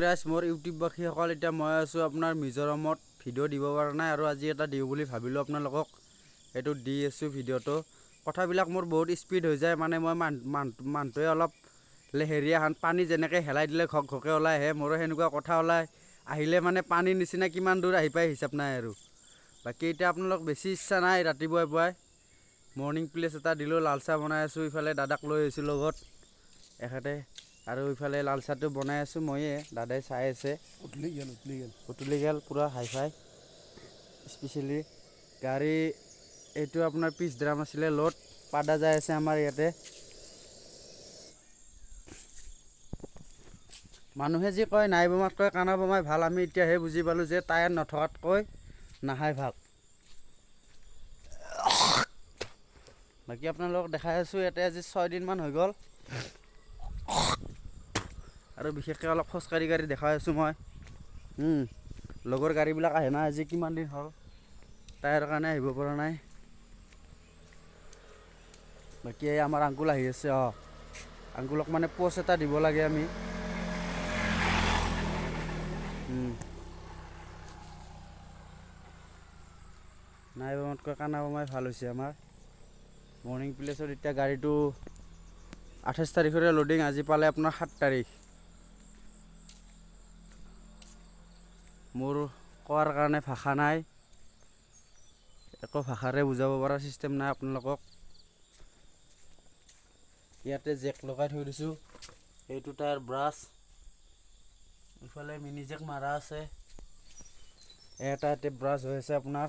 ৰাইজ মোৰ ইউটিউববাসীসকল এতিয়া মই আছোঁ আপোনাৰ মিজোৰামত ভিডিঅ' দিব পৰা নাই আৰু আজি এটা দিওঁ বুলি ভাবিলোঁ আপোনালোকক এইটো দি আছোঁ ভিডিঅ'টো কথাবিলাক মোৰ বহুত স্পীড হৈ যায় মানে মই মানুহটোৱে অলপ লেহেৰীয়া হান পানী যেনেকৈ হেলাই দিলে ঘক ঘকে ওলাই আহে মোৰো সেনেকুৱা কথা ওলাই আহিলে মানে পানীৰ নিচিনা কিমান দূৰ আহি পাই হিচাপ নাই আৰু বাকী এতিয়া আপোনালোক বেছি ইচ্ছা নাই ৰাতিপুৱাই পুৱাই মৰ্ণিং প্লেচ এটা দিলোঁ লাল চাহ বনাই আছোঁ ইফালে দাদাক লৈ আহিছোঁ লগত এখেতে আৰু ইফালে লাল চাহটো বনাই আছোঁ ময়ে দাদাই চাই আছে উতলি গেল পূৰা হাই ফাই স্পেচিয়েলি গাড়ী এইটো আপোনাৰ পিছ ড্ৰাম আছিলে লোড পাদা যাই আছে আমাৰ ইয়াতে মানুহে যি কয় নাই বোমাতকৈ কাণা বোমাই ভাল আমি এতিয়াহে বুজি পালোঁ যে টায়াৰ নথকাতকৈ নাহাই ভাল বাকী আপোনালোকক দেখাই আছোঁ ইয়াতে আজি 6 দিনমান হৈ গ'ল আৰু বিশেষকৈ অলপ খোজকাঢ়ি গাড়ী দেখাই আছোঁ মই লগৰ গাড়ীবিলাক আহে না আজি কিমান দিন হ'ল টায়াৰৰ কাৰণে আহিব পৰা নাই বাকী আমাৰ আংকুল আহি আছে আংকুলক মানে পোষ্ট এটা দিব লাগে আমি নাই বোমাতকৈ কানা বোমাই ভাল হৈছে আমাৰ মৰ্ণিং প্লেচত এতিয়া গাড়ীটো 28 তাৰিখৰে লোডিং আজি পালে আপোনাৰ 7 তাৰিখ মোৰ কোৱাৰ কাৰণে ভাষা নাই একো ভাষাৰে বুজাব পৰা চিষ্টেম নাই আপোনালোকক ইয়াতে জেক লগাই থৈ দিছোঁ এইটো টায়াৰ ব্ৰাছ ইফালে মিনি জেক মাৰা আছে এটা ইয়াতে ব্ৰাছ হৈ আছে আপোনাৰ